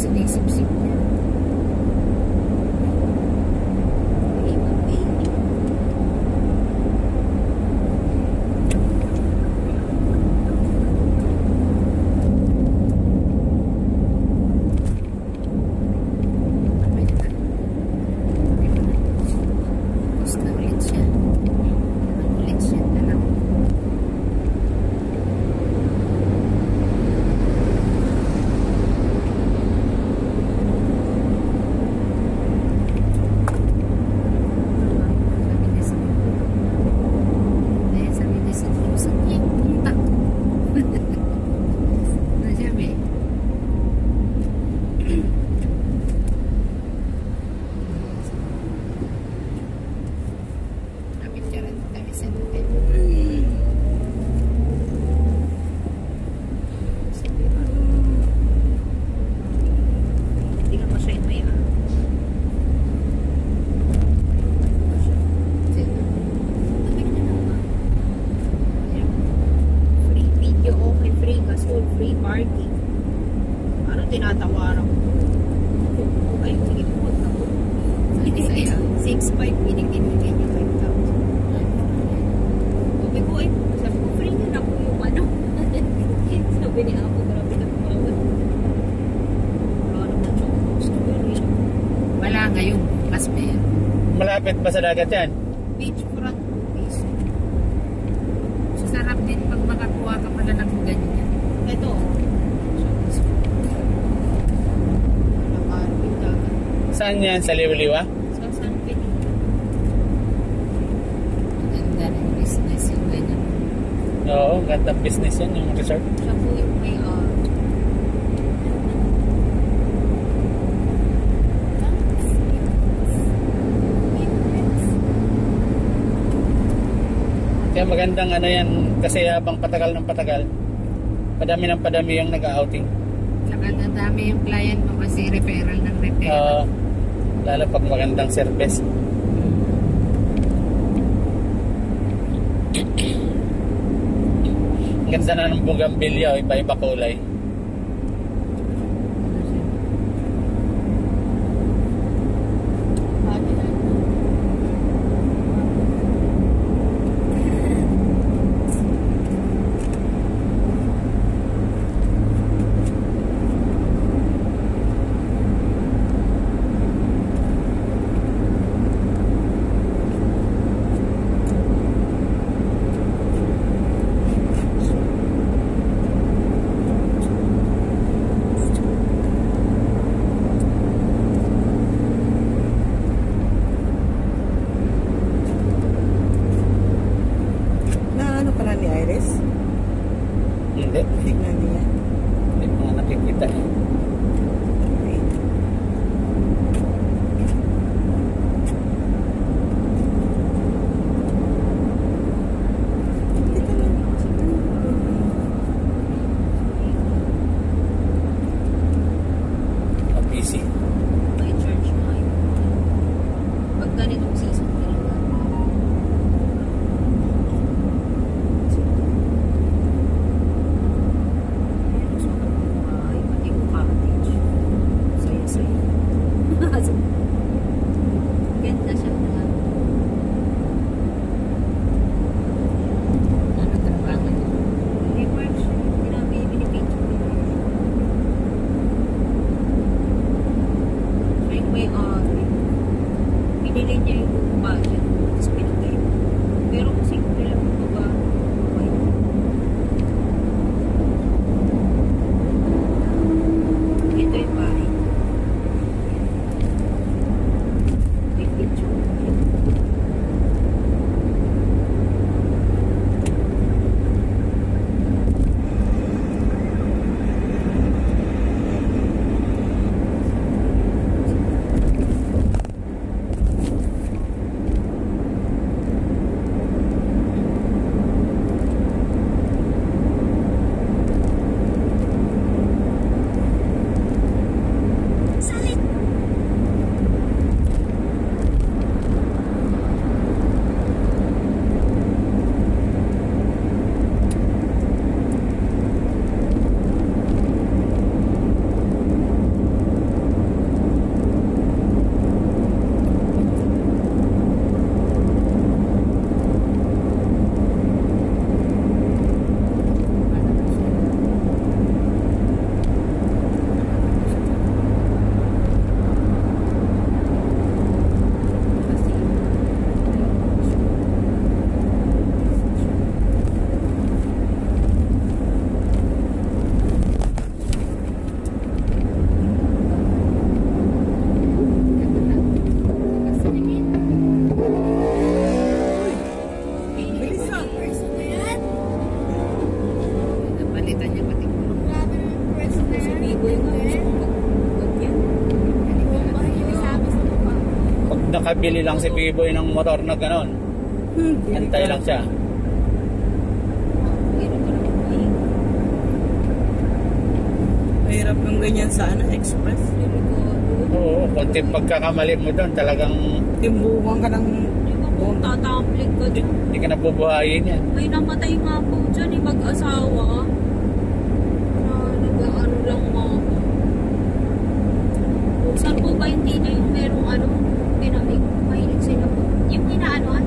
sinisip-sip niya. Free parking. Ano tinatawaran ko? Ay, sige po. Hindi saya. 6.5 binigyan niya 5,000. Sabi ko, ay, sabi ko, free na po yung ano. Sabi ni Apo, grabe na kumawad. Wala naman siya. Wala ngayon. Mas meron. Malapit ba sa dagat yan? Beachfront. Sarap din pag makakuha ka pala ng ganyan. Ito. Nakaarbin ka. Saan yan? Sa Liwaliwa? Sa San Pedro. Ganda ng business yung ganyan. Oo, ganda business yan, yung resort. Siya po yung may Kaya magandang ano yan, kasi habang patagal ng patagal, padami ng padami yung nag-outing. Saka dami yung client mo kasi referral ng referral. Lalo pag magandang service. Ganda na ng bougainvillea, iba-iba kulay. Hindi. Tignan niya. Hindi pa nga nakikita eh. Busy. may charge mo ay pag ganitong season talaga. bili lang si Biboy ng motor na gano'n. Antay lang siya. Mahirap yung ganyan sa express. Oo, konti pagkakamali mo doon, talagang Timbukan ka ng Tataplik ka dyan. hindi ka nabubuhayin yan. May namatay nga po dyan, mag-asawa. Na nag-ano lang mga po. Saan po ba hindi na yung merong mahilig sila po? Yung inaanoan?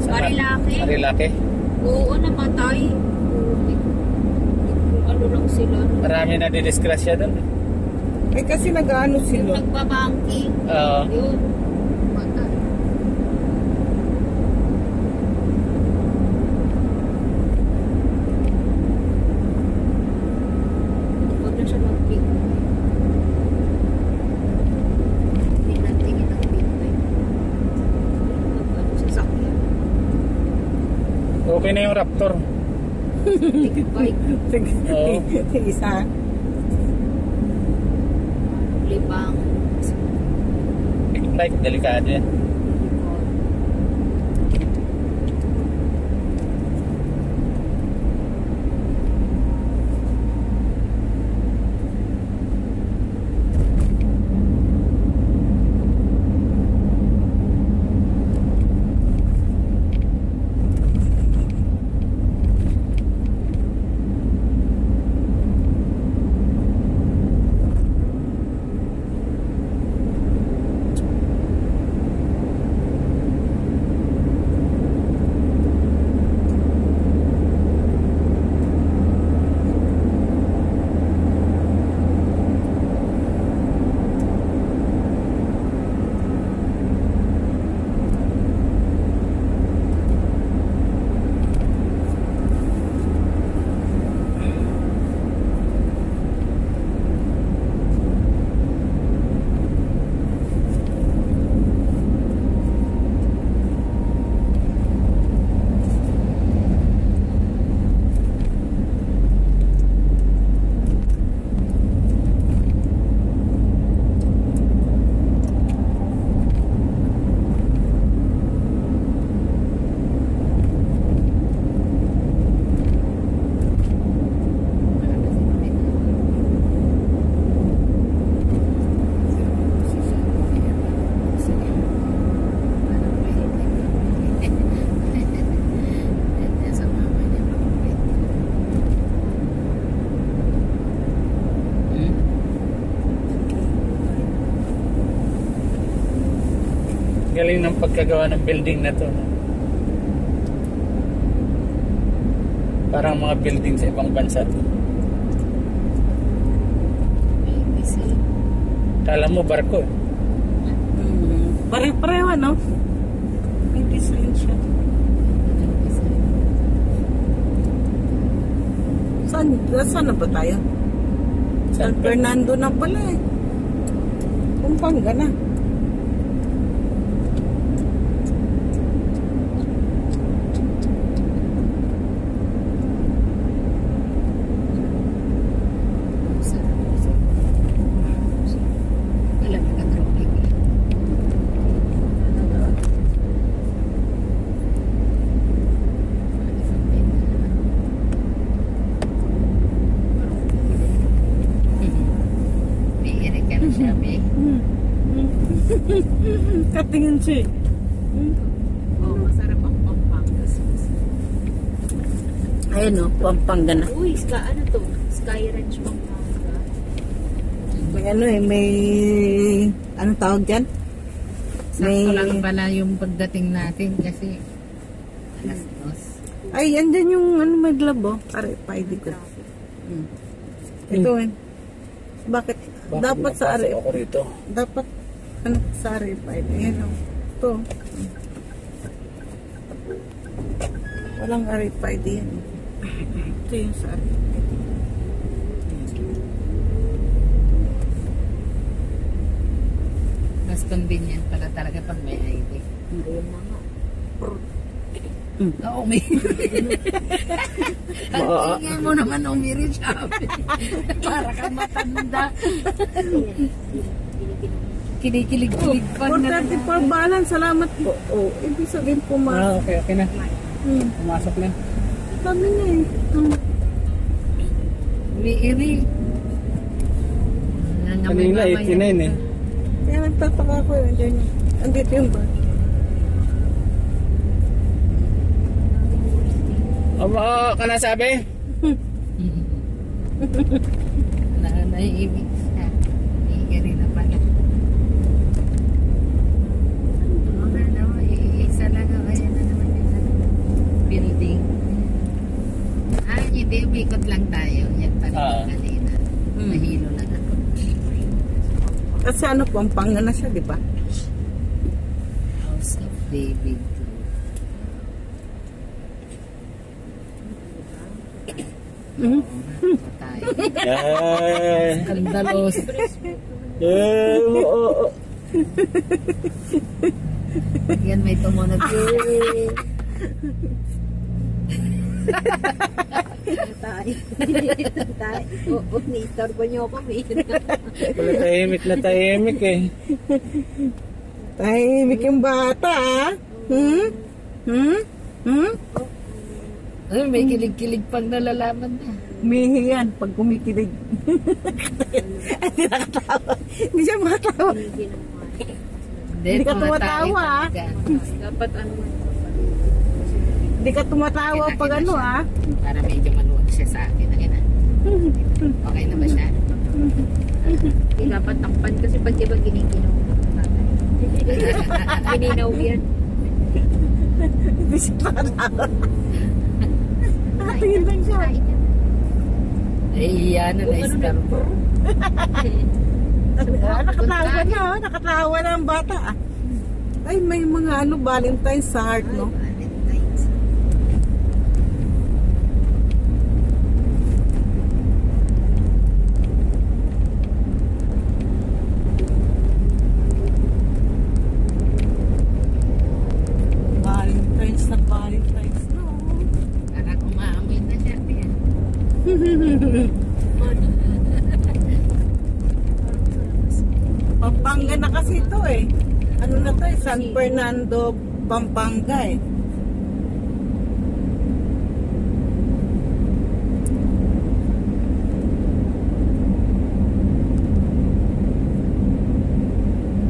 Marilaki? Marilaki. Oo, namatay. Ano lang sila. Marami na didisgrasya doon. Eh kasi nag-ano sila. Nagbabangking. Oo. Yun. Matay. Huwag na siya mag-pick. Hindi natingin ang pick. Ano sa sakyan? Okay na yung Raptor. Bike. Oo. Isa. Libang. Like, delikado yan. Galing ng pagkagawa ng building na to. No? Parang mga building sa ibang bansa. Kala mo barko. Pare-pareho ano? May design siya. Saan na ba tayo? San Fernando na pala eh. Pampanga na. Katingin siya. Oh, masarap ang Pampanga. Ayun o, Pampanga na. Uy, ano to? Sky Ranch Pampanga. May ano eh, may... Anong tawag dyan? Sakto lang pala yung pagdating natin kasi alas 2. Ay, andyan yung ano, may glove oh. Pare, paidi ko. Ito eh. Bakit? Dapat sa are. Ako rito. Dapat ano sa are paidi. Ayan o. Ito. Walang are paidi yan. Ito yung sa are. Mas convenient pala talaga pag may ID. Ayun na nga. Oo, may... Ang tingin mo naman umiri siya. Para kang matanda. Kinikilig-kilig pa na. 434 balance, salamat po. Oh, ibig sabihin pumasok. Okay na. Pumasok na. Kami na eh. Iri. Kanina 89 eh. Kaya nagtataka ko yun. Diyan yun. Andito yung ba? Ka na sabi? Naiibig siya. Iri na pala. Isa lang. Ayan na naman yung building. Hindi. Umikot lang tayo. Yan pa rin kanina. Nahilo lang ako. Kasi ano, Pampanga na siya, di ba? House of David. Tayo. Skandalos. Yan may tumunod. Tayo. Oo, ni-istorbo niyo ako. Tahimik na tahimik eh. Tahimik yung bata, ah. Ay, may kilig-kilig pang nalalaman na. Umihi yan pag kumikilig. Hindi nakatawa. Hindi siya makatawa. Hindi ka tumatawa, ah. Dapat ano. Hindi ka tumatawa pag ano, ah. Para medyo maluwag siya sa akin. Okay na ba siya? Hindi dapat takpan kasi pag diba giniginaw. Gininaw yan. Hindi siya makatawa. Nakatingin lang siya. Eh, yan na na-star ko. Nakatawa na, oh. Nakatawa na ang bata, ah. Ay, may mga ano, Valentine's sa heart, no? Valentine's na Valentine's, no? Parang umaamoy na siya. Pampanga na kasi ito eh. Ano na to eh? San Fernando, Pampanga eh.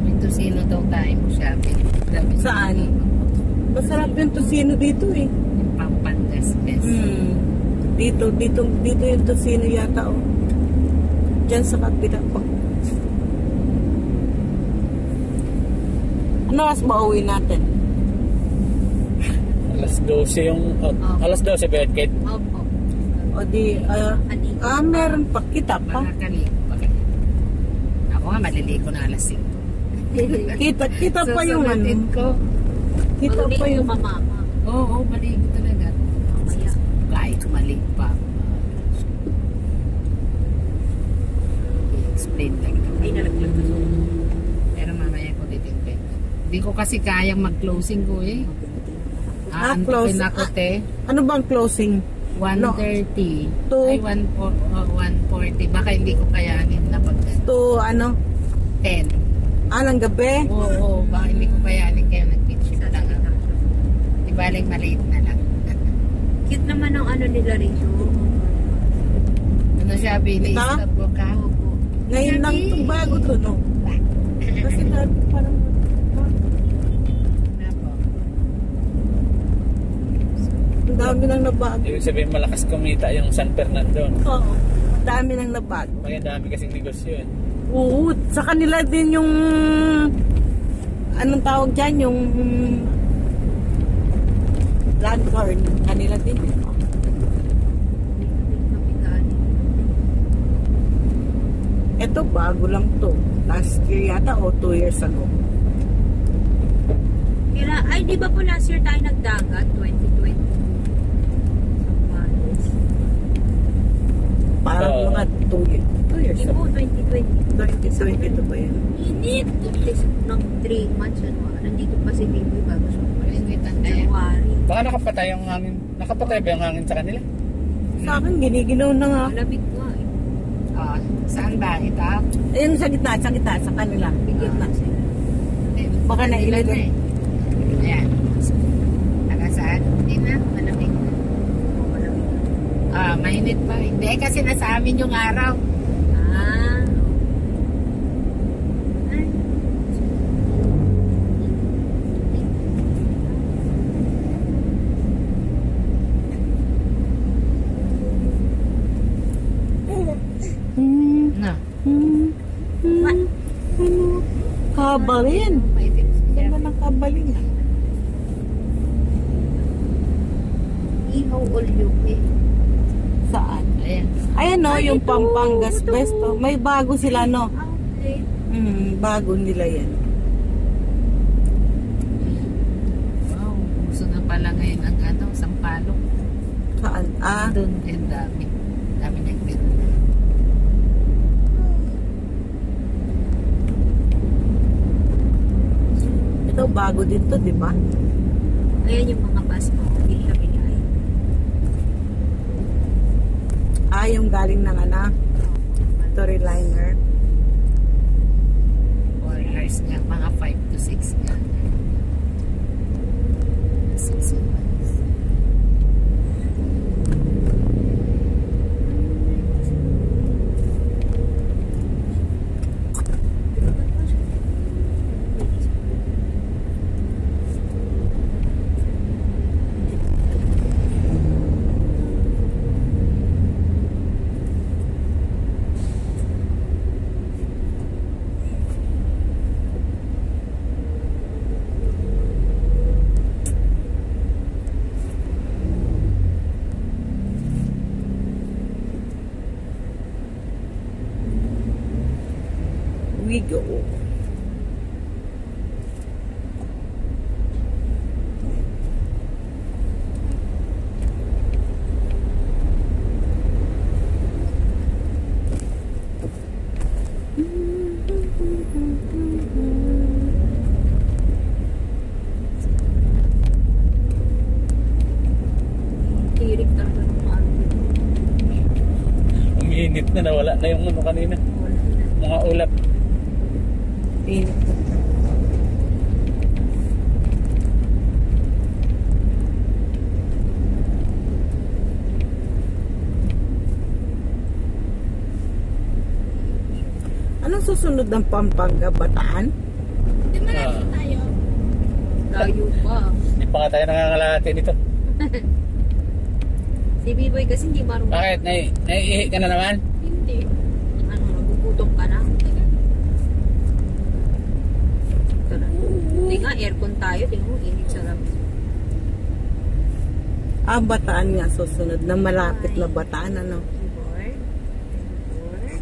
May tusino daw tayo shopping. Saan? Masarap yung tosino dito eh. Yung Pampangas best. Dito yung tosino yata oh. Diyan sa kabila pa. Ano mas mauwi natin? Alas 12 yung... alas 12 ba yun, Kate? Opo. O di, meron pa. Kita pa. Makakaligo. Ako nga maliligo na alas 5. Kita pa yung ano. Susunodin ko. Kita pa yung... Mamama. Oo, maligo talaga. Mamaya. Kahit maligo pa. I-explain lang. Ay, nalaglag na. Pero mamaya ko titigpin. Hindi ko kasi kayang mag-closing ko eh. Close. Antukin ako te. Ano bang closing? 1:30. To- Ay, 1:40. Baka hindi ko kayanin na pag To ano? 10. Anong gabi? Oo, baka hindi ko kayanin kaya nag-pitch lang ako. Di baling maliit na lang. Cute naman ang ano nila rito. Ano siya, Billy? Ito? Stop ko ka? Ngayon lang ito bago to, no? Kasi dati parang... Ang dami nang nabago. Ibig sabihin malakas kumita yung San Fernando. Oo. Ang dami nang nabago. Ang dami kasing negosyo eh. Oo. Sa kanila din yung... Anong tawag dyan? Yung... Landlord. Kanila din. Ito, bago lang to. Last year yata o 2 years ago. Ay, di ba po last year tayo nagdagat? 2020. Parang Oo. mga 2 years. 2 years Di ago. po, 2020. 2022 ba yan? Init. Tulis ng 3 months. Ano, nandito pa si Baby bago sa January. January. Baka nakapatay yung hangin. Nakapatay ba yung hangin sa kanila? Sa akin, giniginaw na nga. Malamig nga eh. Oh, saan ba? Ito? Ayun sa gitna, sa kanila. Bigyan na sila. Baka Ilan nailan na eh. Ayan. Taga saan? Hindi na. Malamig na. Ah, mainit pa. Hindi, kasi nasa amin yung araw. Ah. No. Kabalin. Mainit. Ganda ng kabalin. Ihaw olyo eh. Saan? Ayan. Ayan no, yung Pampangas Best. Oh. May bago sila no. Outlet. Bago nila yan. Wow. Gusto na pala ngayon ang ano, sampalok. Saan? Ah, Doon. Ang dami. Dami niyang tinula. ito bago din to, di ba? Ayan yung mga bus mo. Bili na bili ay. Ah, yung galing ng anak. Storyliner. Orders niya. Mga 5 to 6 niya. 6 months. We go. Tirik talaga ng araw. Umiinit na, nawala na yung ano kanina. Wala na. Mga ulap. Init. Anong susunod ng Pampanga? Bataan? Ah, Layo pa. Hindi pa nga tayo nangangalahati dito. Si B-Boy kasi hindi marunong. Bakit? Naiihi ka na naman? Hindi. Ano, nagugutom ka na? Tara. Hindi nga, aircon tayo. Tingnan mo, init sa labas. Ah, Bataan nga susunod. Na malapit na Bataan, ano? Keyboard. Keyboard.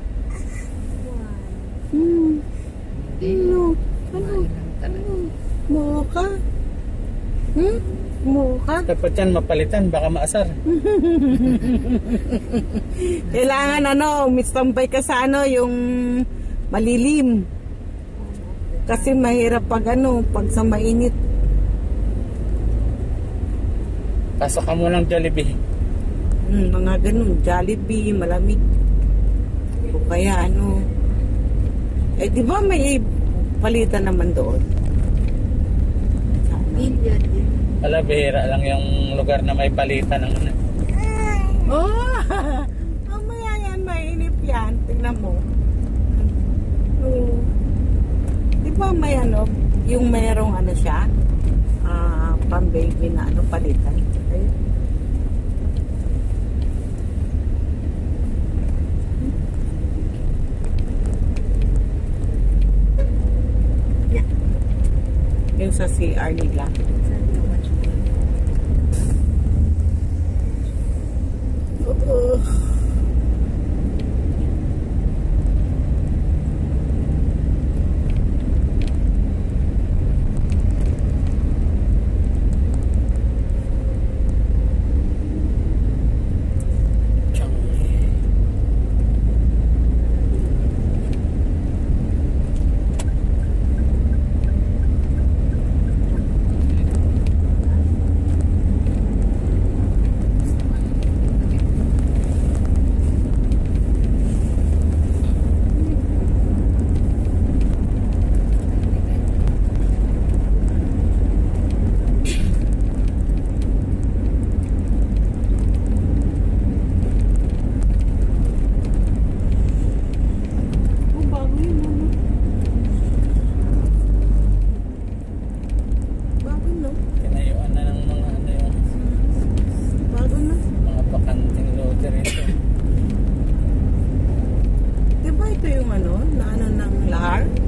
Hindi. Ano? Mailang talaga. Muka? Muka? Dapat yan mapalitan, baka maasar. Kailangan ano, mistampay ka sa ano, yung malilim. Kasi mahirap pag ano, pag sa mainit. Pasok ka mo ng Jollibee. Mga ganun, Jollibee, malamig. O kaya ano. Eh, di ba may palitan naman doon? Billiard din. Ala, bihira lang yung lugar na may palitan ng ano. Oh! Mamaya yan, mainip yan. Tingnan mo. Di ba may ano, yung mayroong ano siya, pang-baby na ano, palitan. Ayun. Yung sa CR nila. Saan ka watch mo? ano, na ano ng lahar.